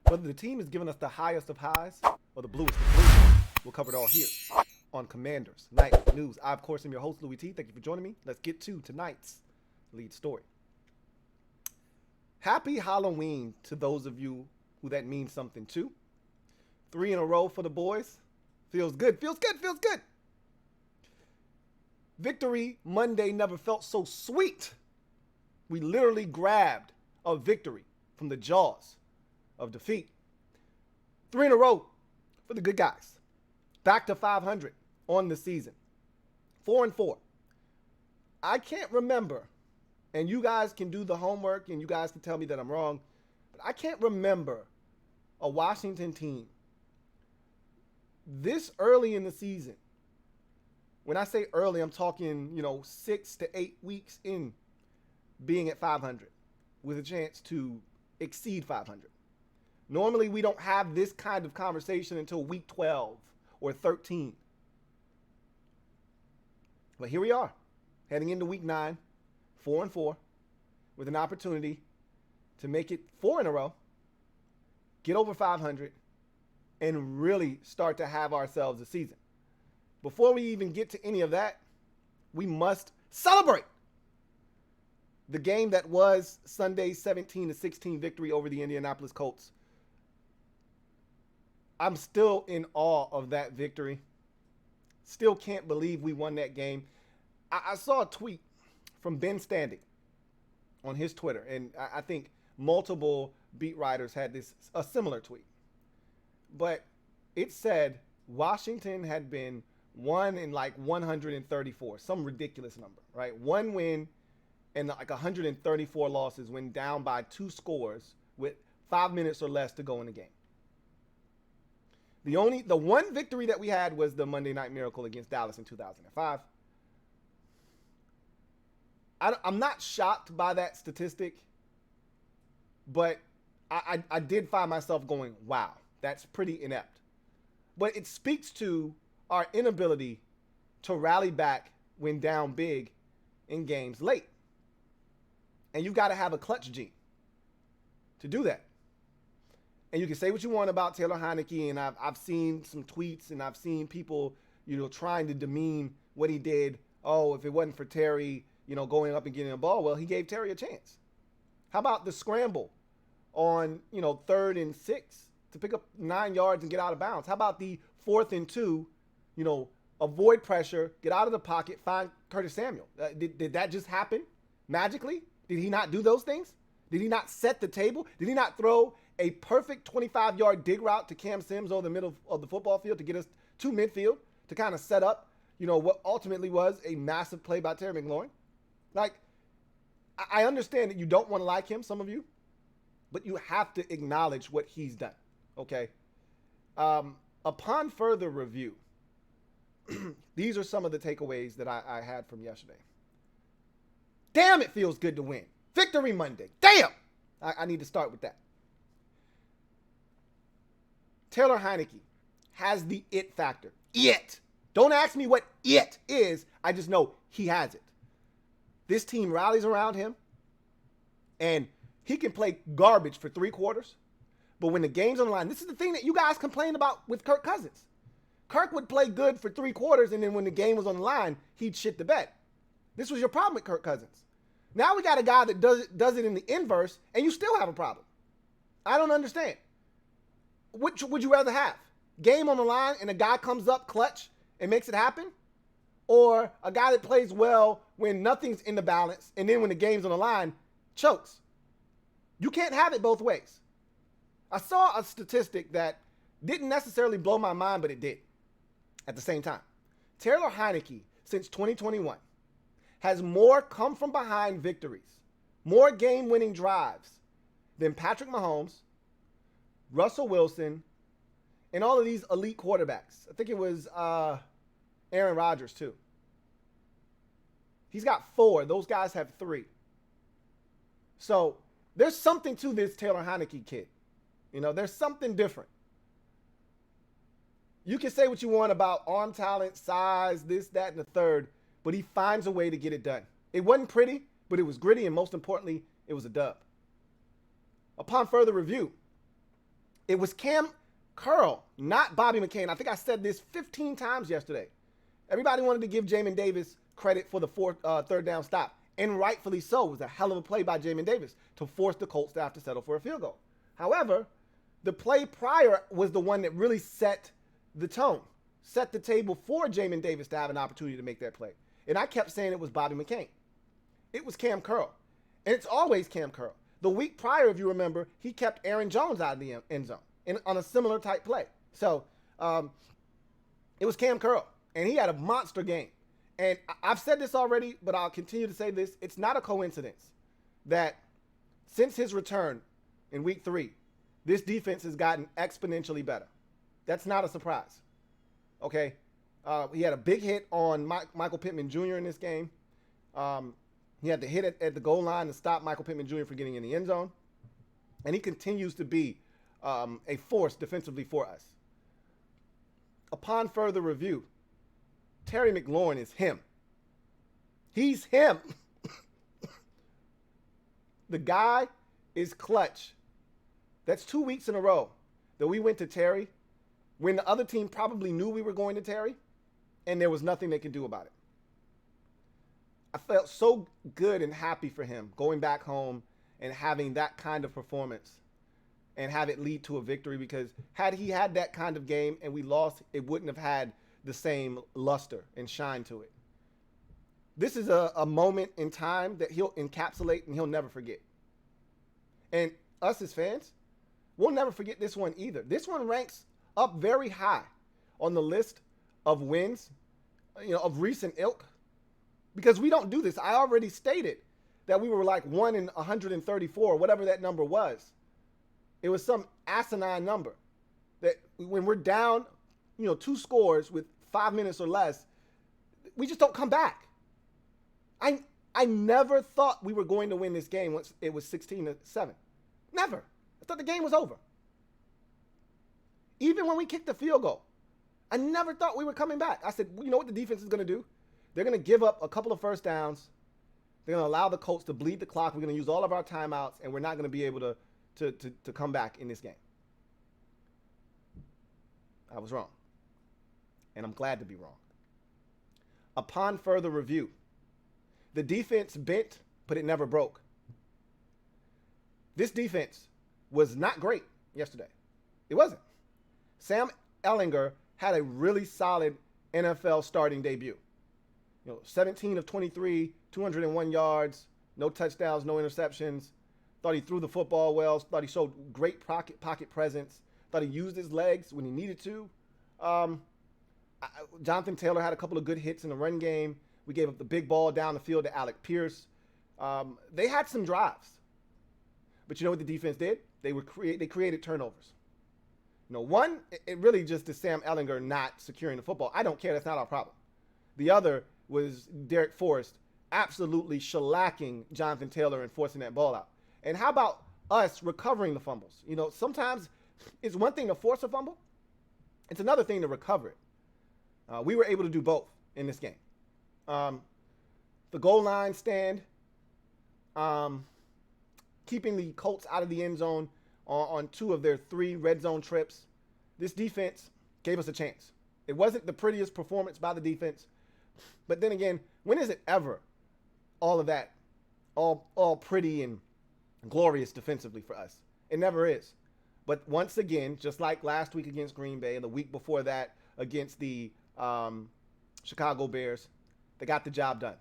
Whether the team is giving us the highest of highs or the bluest of blues, we'll cover it all here on Commanders Night News. I, of course, am your host, Louie T. Thank you for joining me. Let's get to tonight's lead story. Happy Halloween to those of you who that means something to. 3 in a row for the boys. Feels good, feels good, feels good. Victory Monday never felt so sweet. We literally grabbed a victory from the jaws of defeat. 3 in a row for the good guys. Back to 500 on the season. 4-4. I can't remember, and you guys can do the homework and you guys can tell me that I'm wrong, but I can't remember a Washington team this early in the season. When I say early, I'm talking, 6 to 8 weeks in being at 500 with a chance to exceed 500. Normally, we don't have this kind of conversation until week 12 or 13. But here we are, heading into week 9, 4-4, with an opportunity to make it 4 in a row, get over 500, and really start to have ourselves a season. Before we even get to any of that, we must celebrate the game that was Sunday's 17-16 victory over the Indianapolis Colts. I'm still in awe of that victory. Still can't believe we won that game. I saw a tweet from Ben Standing on his Twitter, and I think multiple beat writers had a similar tweet. But it said Washington had been 1 in 134, some ridiculous number, right? 1 win and 134 losses when down by 2 scores with 5 minutes or less to go in the game. The one victory that we had was the Monday Night Miracle against Dallas in 2005. I'm not shocked by that statistic, but I did find myself going, wow, that's pretty inept. But it speaks to our inability to rally back when down big in games late. And you've got to have a clutch gene to do that. And you can say what you want about Taylor Heinicke, and I've seen some tweets and I've seen people, trying to demean what he did. Oh, if it wasn't for Terry, going up and getting the ball, well, he gave Terry a chance. How about the scramble on, 3rd and 6 to pick up 9 yards and get out of bounds? How about the 4th and 2, avoid pressure, get out of the pocket, find Curtis Samuel? Did that just happen magically? Did he not do those things? Did he not set the table? Did he not throw a perfect 25-yard dig route to Cam Sims over the middle of the football field to get us to midfield to kind of set up, what ultimately was a massive play by Terry McLaurin? I understand that you don't want to like him, some of you, but you have to acknowledge what he's done, okay? Upon further review, these are some of the takeaways that I had from yesterday. Damn, it feels good to win. Victory Monday. Damn! I need to start with that. Taylor Heinicke has the it factor. It. Don't ask me what it is. I just know he has it. This team rallies around him, and he can play garbage for 3 quarters. But when the game's on the line, this is the thing that you guys complained about with Kirk Cousins. Kirk would play good for 3 quarters, and then when the game was on the line, he'd shit the bed. This was your problem with Kirk Cousins. Now we got a guy that does it in the inverse, and you still have a problem. I don't understand. Which would you rather have? Game on the line and a guy comes up clutch and makes it happen? Or a guy that plays well when nothing's in the balance and then when the game's on the line, chokes? You can't have it both ways. I saw a statistic that didn't necessarily blow my mind, but it did at the same time. Taylor Heinicke, since 2021, has more come-from-behind victories, more game-winning drives than Patrick Mahomes, Russell Wilson, and all of these elite quarterbacks. I think it was Aaron Rodgers, too. He's got 4. Those guys have 3. So there's something to this Taylor Heinicke kid. There's something different. You can say what you want about arm talent, size, this, that, and the third, but he finds a way to get it done. It wasn't pretty, but it was gritty, and most importantly, it was a dub. Upon further review, It was Cam Curl, not Bobby McCain. I think I said this 15 times yesterday. Everybody wanted to give Jamin Davis credit for the third down stop, and rightfully so. It was a hell of a play by Jamin Davis to force the Colts to have to settle for a field goal. However, the play prior was the one that really set the tone, set the table for Jamin Davis to have an opportunity to make that play. And I kept saying it was Bobby McCain. It was Cam Curl. And it's always Cam Curl. The week prior, if you remember, he kept Aaron Jones out of the end zone on a similar type play. So it was Cam Curl. And he had a monster game. And I've said this already, but I'll continue to say this. It's not a coincidence that since his return in week 3, this defense has gotten exponentially better. That's not a surprise. Okay? He had a big hit on Michael Pittman Jr. in this game. He had the hit at the goal line to stop Michael Pittman Jr. from getting in the end zone. And he continues to be a force defensively for us. Upon further review, Terry McLaurin is him. He's him. The guy is clutch. That's 2 weeks in a row that we went to Terry when the other team probably knew we were going to Terry, and there was nothing they could do about it. I felt so good and happy for him going back home and having that kind of performance and have it lead to a victory, because had he had that kind of game and we lost, it wouldn't have had the same luster and shine to it. This is a moment in time that he'll encapsulate and he'll never forget. And us as fans, we'll never forget this one either. This one ranks up very high on the list of wins, of recent ilk, because we don't do this. I already stated that we were like 1 in 134, whatever that number was. It was some asinine number that when we're down, 2 scores with 5 minutes or less, we just don't come back. I never thought we were going to win this game once it was 16-7. Never. I thought the game was over. Even when we kicked the field goal, I never thought we were coming back. I said, you know what the defense is going to do? They're going to give up a couple of first downs. They're going to allow the Colts to bleed the clock. We're going to use all of our timeouts, and we're not going to be able to come back in this game. I was wrong. And I'm glad to be wrong. Upon further review, the defense bent, but it never broke. This defense was not great yesterday. It wasn't. Sam Ehlinger had a really solid NFL starting debut. 17 of 23, 201 yards, no touchdowns, no interceptions. Thought he threw the football well. Thought he showed great pocket presence. Thought he used his legs when he needed to. Jonathan Taylor had a couple of good hits in the run game. We gave up the big ball down the field to Alec Pierce. They had some drives. But you know what the defense did? They created turnovers. One, it really just is Sam Ehlinger not securing the football. I don't care. That's not our problem. The other was Derek Forrest absolutely shellacking Jonathan Taylor and forcing that ball out. And how about us recovering the fumbles? Sometimes it's one thing to force a fumble. It's another thing to recover it. We were able to do both in this game. The goal line stand, keeping the Colts out of the end zone on 2 of their 3 red zone trips. This defense gave us a chance. It wasn't the prettiest performance by the defense, but then again, when is it ever all of that, all pretty and glorious defensively for us? It never is. But once again, just like last week against Green Bay and the week before that against the Chicago Bears, they got the job done.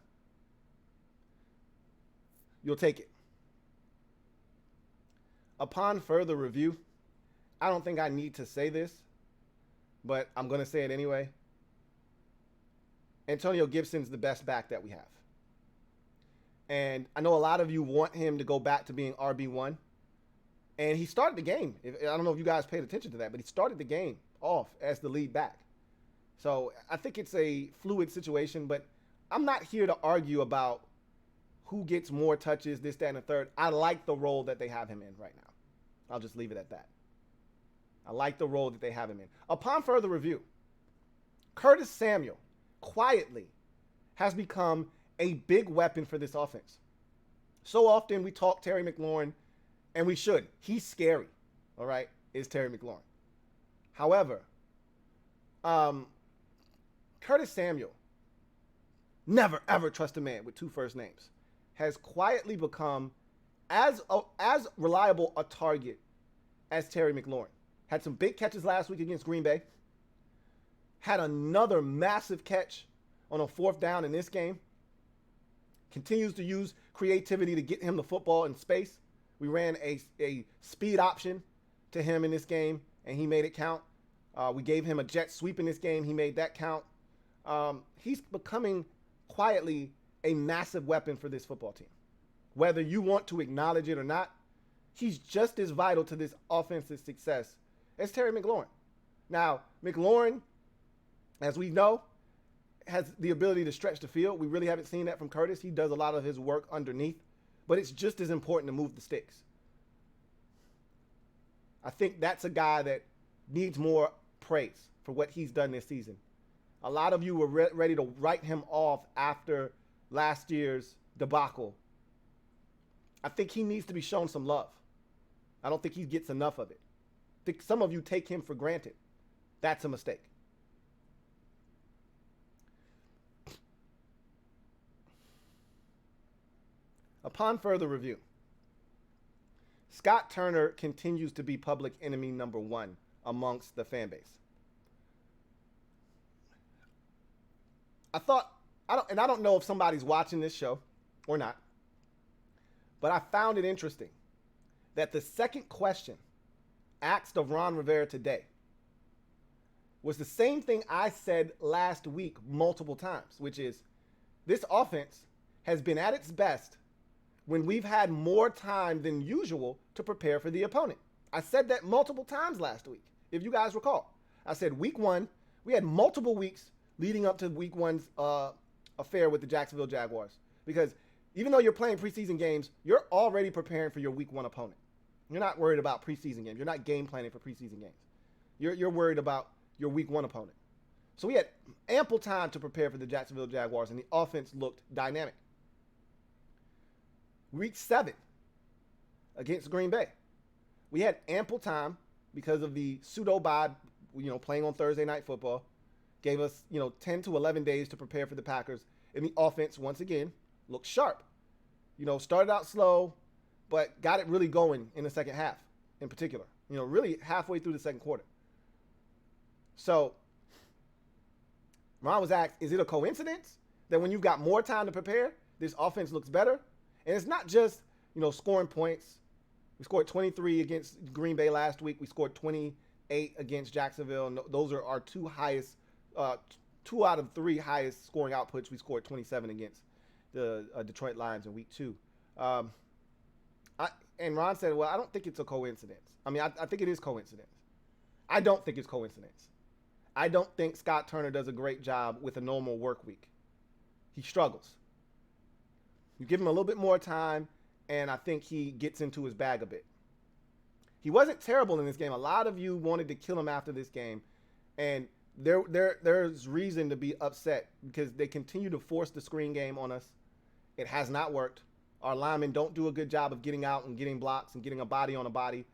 You'll take it. Upon further review, I don't think I need to say this, but I'm going to say it anyway. Antonio Gibson's the best back that we have. And I know a lot of you want him to go back to being RB1. And he started the game. I don't know if you guys paid attention to that, but he started the game off as the lead back. So I think it's a fluid situation, but I'm not here to argue about who gets more touches, this, that, and the third. I like the role that they have him in right now. I'll just leave it at that. I like the role that they have him in. Upon further review, Curtis Samuel quietly has become a big weapon for this offense. So often we talk Terry McLaurin, and we should. He's scary, all right? is Terry McLaurin. However, Curtis Samuel, never ever trust a man with two first names, has quietly become as reliable a target as Terry McLaurin. Had some big catches last week against Green Bay. Had another massive catch on a 4th down in this game. Continues to use creativity to get him the football in space. We ran a speed option to him in this game, and he made it count. We gave him a jet sweep in this game. He made that count. He's becoming quietly a massive weapon for this football team. Whether you want to acknowledge it or not, he's just as vital to this offensive success as Terry McLaurin. Now, McLaurin, as we know, has the ability to stretch the field. We really haven't seen that from Curtis. He does a lot of his work underneath, but it's just as important to move the sticks. I think that's a guy that needs more praise for what he's done this season. A lot of you were ready to write him off after last year's debacle. I think he needs to be shown some love. I don't think he gets enough of it. I think some of you take him for granted. That's a mistake. Upon further review, Scott Turner continues to be public enemy number one amongst the fan base. I don't know if somebody's watching this show or not, but I found it interesting that the second question asked of Ron Rivera today was the same thing I said last week multiple times, which is this offense has been at its best when we've had more time than usual to prepare for the opponent. I said that multiple times last week, if you guys recall. I said week one, we had multiple weeks leading up to week one's affair with the Jacksonville Jaguars. Because even though you're playing preseason games, you're already preparing for your week one opponent. You're not worried about preseason games. You're not game planning for preseason games. You're worried about your week one opponent. So we had ample time to prepare for the Jacksonville Jaguars, and the offense looked dynamic. Week 7 against Green Bay, we had ample time because of the pseudo-bye, playing on Thursday Night Football. Gave us, 10 to 11 days to prepare for the Packers. And the offense, once again, looked sharp. Started out slow, but got it really going in the second half in particular. Really halfway through the second quarter. So, Ron was asked, is it a coincidence that when you've got more time to prepare, this offense looks better? And it's not just, scoring points. We scored 23 against Green Bay last week. We scored 28 against Jacksonville. And those are our two out of 3 highest scoring outputs. We scored 27 against the Detroit Lions in week 2. And Ron said, well, I don't think it's a coincidence. I think it is coincidence. I don't think it's coincidence. I don't think Scott Turner does a great job with a normal work week. He struggles. You give him a little bit more time, and I think he gets into his bag a bit. He wasn't terrible in this game. A lot of you wanted to kill him after this game, and there's reason to be upset because they continue to force the screen game on us. It has not worked. Our linemen don't do a good job of getting out and getting blocks and getting a body on a body.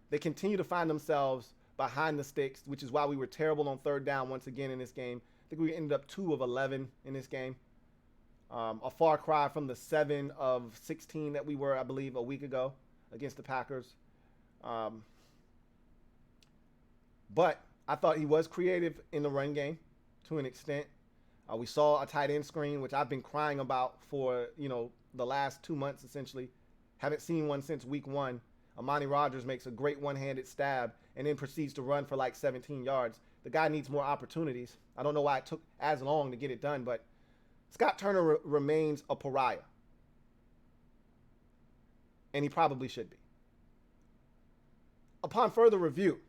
They continue to find themselves behind the sticks, which is why we were terrible on 3rd down once again in this game. I think we ended up 2 of 11 in this game. A far cry from the 7 of 16 that we were, I believe, a week ago against the Packers. But I thought he was creative in the run game to an extent. We saw a tight end screen, which I've been crying about for, the last 2 months essentially. Haven't seen one since week 1. Amani Rodgers makes a great one-handed stab and then proceeds to run for like 17 yards. The guy needs more opportunities. I don't know why it took as long to get it done, but Scott Turner remains a pariah. And he probably should be. Upon further review,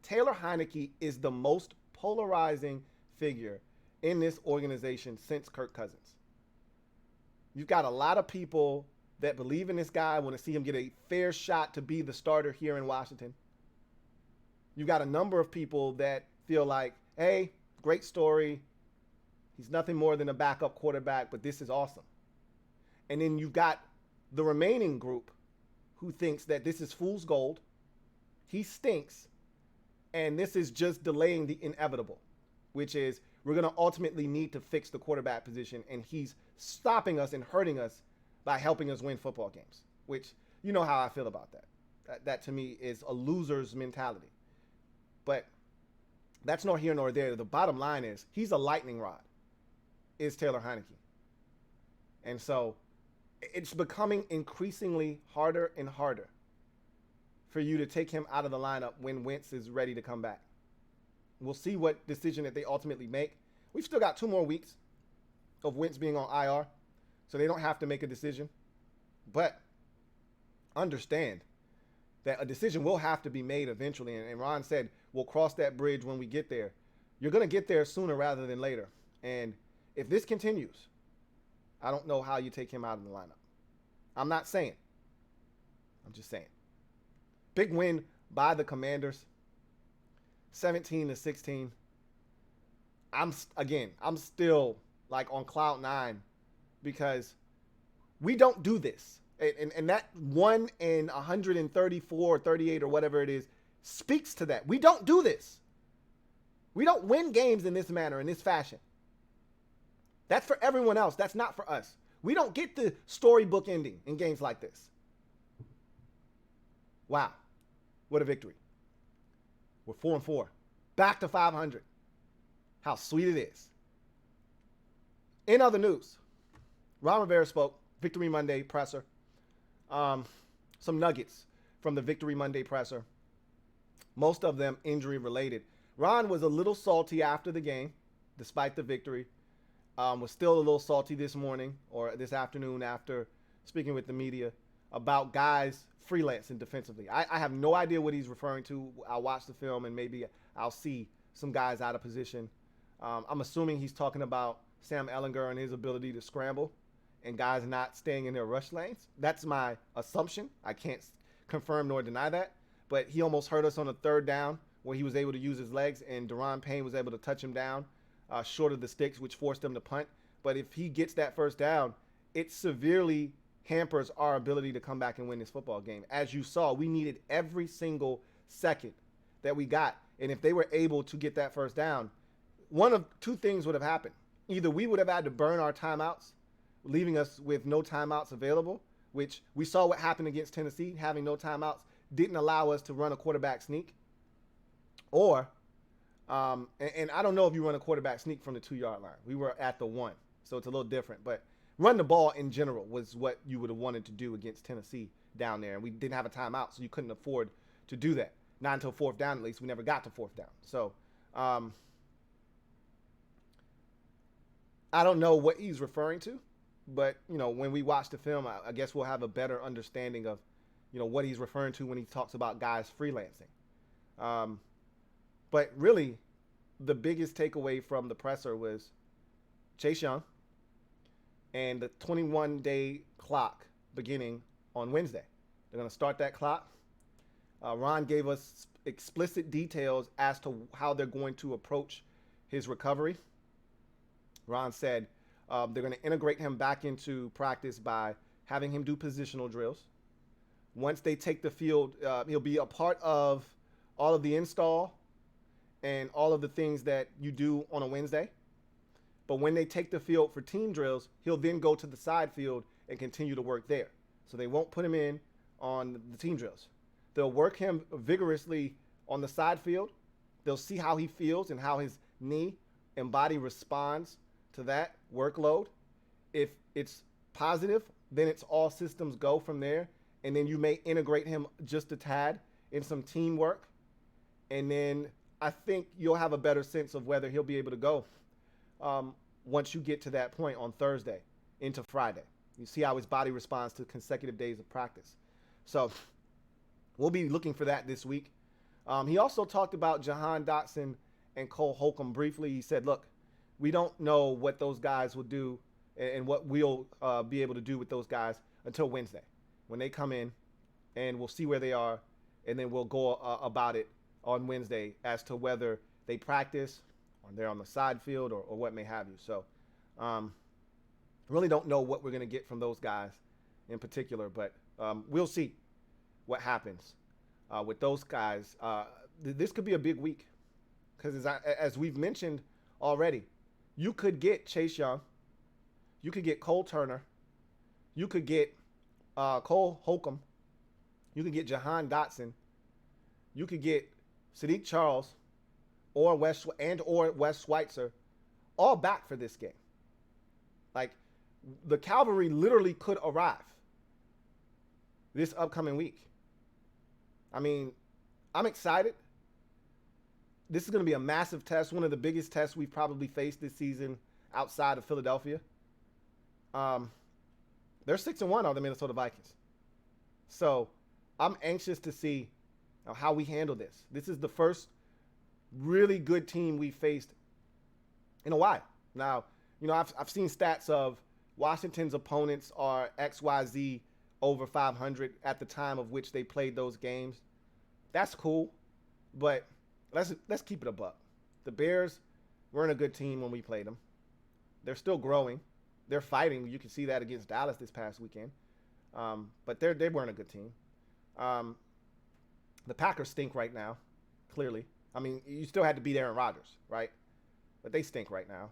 Taylor Heinicke is the most polarizing figure in this organization since Kirk Cousins. You've got a lot of people that believe in this guy, want to see him get a fair shot to be the starter here in Washington. You've got a number of people that feel like, hey, great story. He's nothing more than a backup quarterback, but this is awesome. And then you've got the remaining group who thinks that this is fool's gold. He stinks, and this is just delaying the inevitable, which is we're going to ultimately need to fix the quarterback position, and he's stopping us and hurting us by helping us win football games, which you know how I feel about that. That to me is a loser's mentality. But that's nor here nor there. The bottom line is he's a lightning rod, is Taylor Heinicke. And so it's becoming increasingly harder and harder for you to take him out of the lineup when Wentz is ready to come back. We'll see what decision that they ultimately make. We've still got 2 more weeks of Wentz being on IR, so they don't have to make a decision. But understand that a decision will have to be made eventually. And Ron said, we'll cross that bridge when we get there. You're going to get there sooner rather than later. And if this continues, I don't know how you take him out of the lineup. I'm not saying. I'm just saying. Big win by the Commanders, 17-16. I'm still like on cloud 9 because we don't do this. And that 1 in 134 or 38 or whatever it is speaks to that. We don't do this. We don't win games in this manner, in this fashion. That's for everyone else. That's not for us. We don't get the storybook ending in games like this. Wow. What a victory. We're 4-4. Back to 500. How sweet it is. In other news, Ron Rivera spoke, Victory Monday presser. Some nuggets from the Victory Monday presser. Most of them injury related. Ron was a little salty after the game, despite the victory. Was still a little salty this morning or this afternoon after speaking with the media about guys freelancing defensively. I have no idea what he's referring to. I'll watch the film and maybe I'll see some guys out of position. I'm assuming he's talking about Sam Ehlinger and his ability to scramble and guys not staying in their rush lanes. That's my assumption. I can't confirm nor deny that. But he almost hurt us on a 3rd down where he was able to use his legs and Daron Payne was able to touch him down short of the sticks, which forced him to punt. But if he gets that 1st down, it severely hampers our ability to come back and win this football game. As you saw, we needed every single second that we got. And if they were able to get that 1st down, one of 2 things would have happened. Either we would have had to burn our timeouts, leaving us with no timeouts available, which we saw what happened against Tennessee. Having no timeouts didn't allow us to run a quarterback sneak. Or, and I don't know if you run a quarterback sneak from the 2-yard line. We were at the 1, so it's a little different. But run the ball in general was what you would have wanted to do against Tennessee down there. And we didn't have a timeout, so you couldn't afford to do that. Not until 4th down, at least. We never got to 4th down. So, I don't know what he's referring to. But, you know, when we watch the film, I guess we'll have a better understanding of, you know, what he's referring to when he talks about guys freelancing. But really, the biggest takeaway from the presser was Chase Young and the 21-day clock beginning on Wednesday. They're going to start that clock. Ron gave us explicit details as to how they're going to approach his recovery. Ron said they're going to integrate him back into practice by having him do positional drills. Once they take the field, he'll be a part of all of the install and all of the things that you do on a Wednesday. But when they take the field for team drills, he'll then go to the side field and continue to work there. So they won't put him in on the team drills. They'll work him vigorously on the side field. They'll see how he feels and how his knee and body responds to that workload. If it's positive, then it's all systems go from there. And then you may integrate him just a tad in some teamwork. And then I think you'll have a better sense of whether he'll be able to go once you get to that point on Thursday into Friday. You see how his body responds to consecutive days of practice. So we'll be looking for that this week. He also talked about Jahan Dotson and Cole Holcomb briefly. He said, look, we don't know what those guys will do and what we'll be able to do with those guys until Wednesday when they come in, and we'll see where they are, and then we'll go about it on Wednesday as to whether they practice or they're on the side field or what may have you. So really don't know what we're going to get from those guys in particular, but we'll see. what happens with those guys. This could be a big week because as we've mentioned already, you could get Chase Young, you could get Cole Turner, you could get Cole Holcomb, you could get Jahan Dotson, you could get Sadiq Charles or Wes Schweitzer all back for this game. Like, the cavalry literally could arrive this upcoming week. I mean, I'm excited. This is going to be a massive test, one of the biggest tests we've probably faced this season outside of Philadelphia. They're 6-1 on the Minnesota Vikings. So I'm anxious to see how we handle this. This is the first really good team we faced in a while. Now, I've seen stats of Washington's opponents are XYZ over 500 at the time of which they played those games. That's cool, but let's keep it a buck. The Bears weren't a good team when we played them. They're still growing. They're fighting. You can see that against Dallas this past weekend. But they weren't a good team. The Packers stink right now, clearly. I mean, you still had to beat Aaron Rodgers, right? But they stink right now.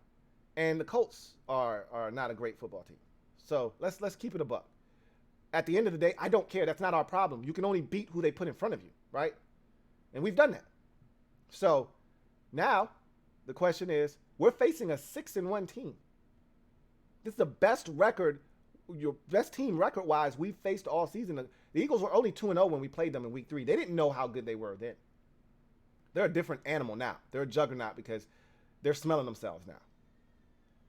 And the Colts are not a great football team. So let's keep it a buck. At the end of the day, I don't care. That's not our problem. You can only beat who they put in front of you, right? And we've done that. So now the question is, we're facing a 6-1 team. This is the best record, your best team record-wise we've faced all season. The Eagles were only 2-0 when we played them in week 3. They didn't know how good they were then. They're a different animal now. They're a juggernaut because they're smelling themselves now.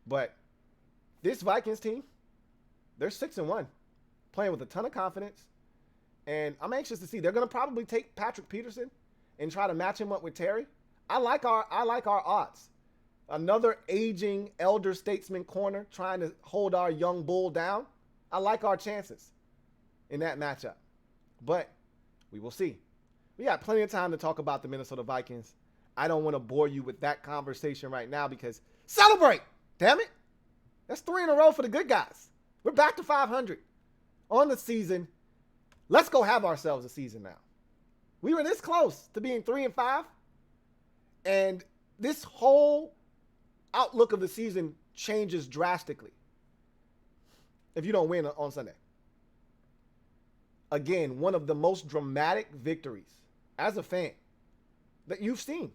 But this Vikings team, they're 6-1, playing with a ton of confidence. And I'm anxious to see. They're going to probably take Patrick Peterson and try to match him up with Terry. I like our odds. Another aging elder statesman corner trying to hold our young bull down. I like our chances in that matchup. But we will see. We got plenty of time to talk about the Minnesota Vikings. I don't want to bore you with that conversation right now because celebrate! Damn it. That's 3 in a row for the good guys. We're back to 500 on the season. Let's go have ourselves a season now. We were this close to being 3-5. And this whole outlook of the season changes drastically if you don't win on Sunday. Again, one of the most dramatic victories as a fan that you've seen.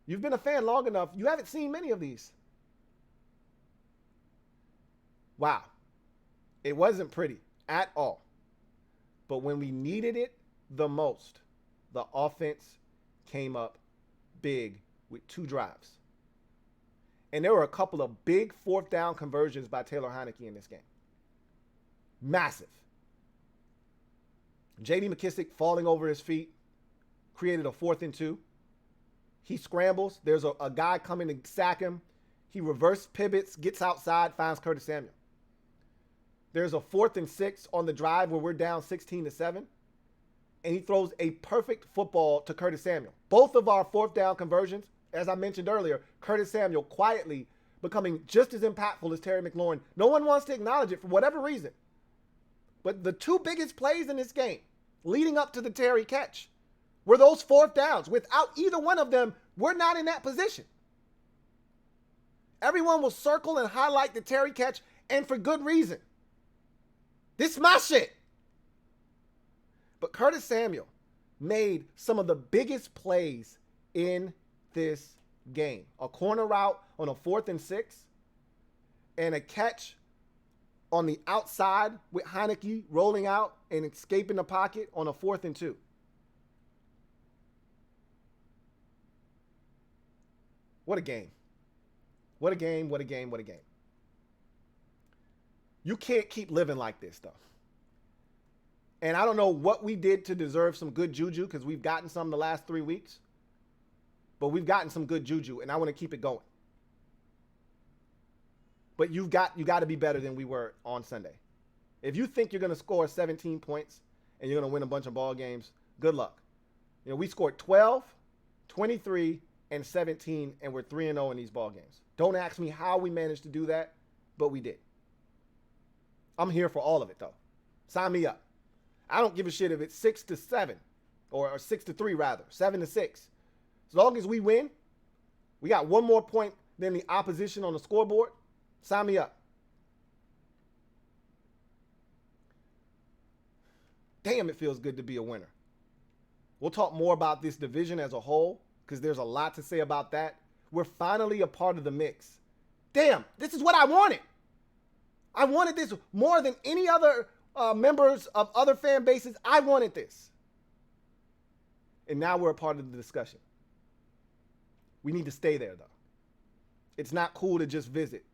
You've been a fan long enough. You haven't seen many of these. Wow. It wasn't pretty at all. But when we needed it the most, the offense came up big with 2 drives. And there were a couple of big 4th down conversions by Taylor Heinicke in this game. Massive. J.D. McKissic falling over his feet created a 4th and 2. He scrambles. There's a guy coming to sack him. He reverse pivots, gets outside, finds Curtis Samuel. There's a 4th and 6 on the drive where we're down 16-7. And he throws a perfect football to Curtis Samuel. Both of our 4th down conversions, as I mentioned earlier, Curtis Samuel quietly becoming just as impactful as Terry McLaurin. No one wants to acknowledge it for whatever reason. But the 2 biggest plays in this game leading up to the Terry catch were those 4th downs. Without either one of them, we're not in that position. Everyone will circle and highlight the Terry catch, and for good reason. This is my shit. But Curtis Samuel made some of the biggest plays in this game. A corner route on a 4th and 6 and a catch on the outside with Heinicke rolling out and escaping the pocket on a 4th and 2. What a game. What a game, what a game, what a game. You can't keep living like this, though. And I don't know what we did to deserve some good juju because we've gotten some the last 3 weeks. But we've gotten some good juju, and I want to keep it going. But you got to be better than we were on Sunday. If you think you're going to score 17 points and you're going to win a bunch of ball games, good luck. We scored 12, 23, and 17, and we're 3-0 in these ball games. Don't ask me how we managed to do that, but we did. I'm here for all of it, though. Sign me up. I don't give a shit if it's 6-7 or 6-3 rather, 7-6. As long as we win, we got one more point than the opposition on the scoreboard. Sign me up. Damn, it feels good to be a winner. We'll talk more about this division as a whole because there's a lot to say about that. We're finally a part of the mix. Damn, this is what I wanted. I wanted this more than any other members of other fan bases. I wanted this. And now we're a part of the discussion. We need to stay there, though. It's not cool to just visit.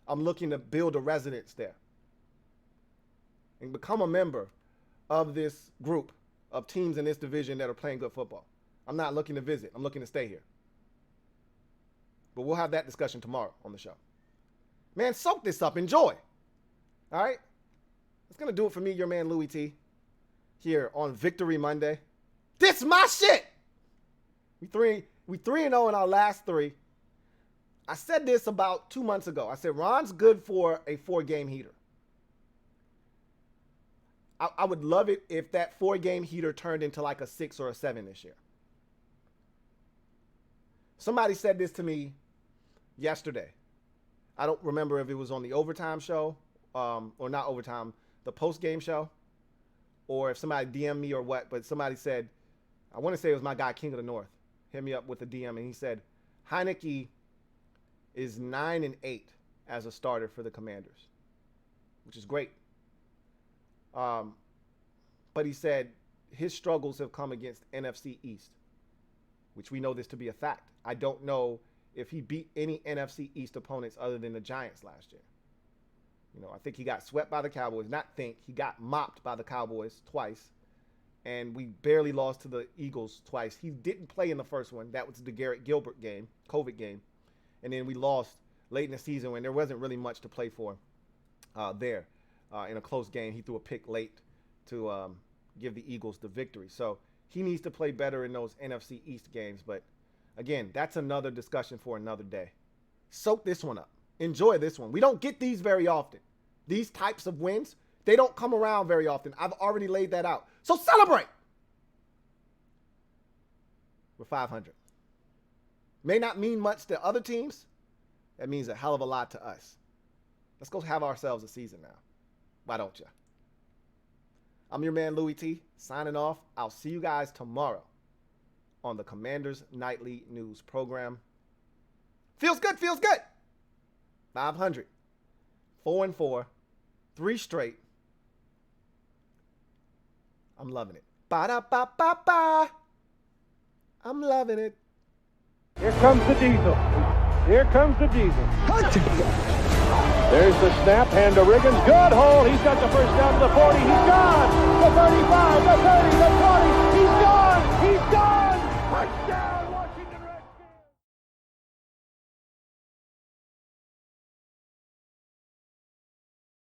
I'm looking to build a residence there and become a member of this group of teams in this division that are playing good football. I'm not looking to visit. I'm looking to stay here. But we'll have that discussion tomorrow on the show. Man, soak this up. Enjoy. All right? That's going to do it for me, your man Louie T, here on Victory Monday. This is my shit. We 3-0 in our last 3. I said this about 2 months ago. I said Ron's good for a 4-game heater. I would love it if that 4-game heater turned into like a 6 or a 7 this year. Somebody said this to me yesterday. I don't remember if it was on the overtime show or not overtime, the post-game show, or if somebody DM'd me or what, but somebody said, I want to say it was my guy King of the North, hit me up with a DM, and he said, Heineke is 9-8 as a starter for the Commanders, which is great. But he said his struggles have come against NFC East, which we know this to be a fact. I don't know if he beat any NFC East opponents other than the Giants last year. You know, I think he got swept by the Cowboys. He got mopped by the Cowboys twice. And we barely lost to the Eagles twice. He didn't play in the first one. That was the Garrett Gilbert game, COVID game. And then we lost late in the season when there wasn't really much to play for there. In a close game, he threw a pick late to give the Eagles the victory. So he needs to play better in those NFC East games. But again, that's another discussion for another day. Soak this one up. Enjoy this one. We don't get these very often. These types of wins, they don't come around very often. I've already laid that out. So celebrate. We're 500. May not mean much to other teams. That means a hell of a lot to us. Let's go have ourselves a season now. Why don't you? I'm your man, Louie T, signing off. I'll see you guys tomorrow on the Commanders Nightly News program. Feels good, feels good. 500. 4-4. 3 straight. I'm loving it. Ba-da-ba-ba-ba. I'm loving it. Here comes the diesel. Here comes the diesel. There's the snap, hand to Riggins. Good hold. He's got the first down to the 40. He's gone. The 35, the 30, the 20.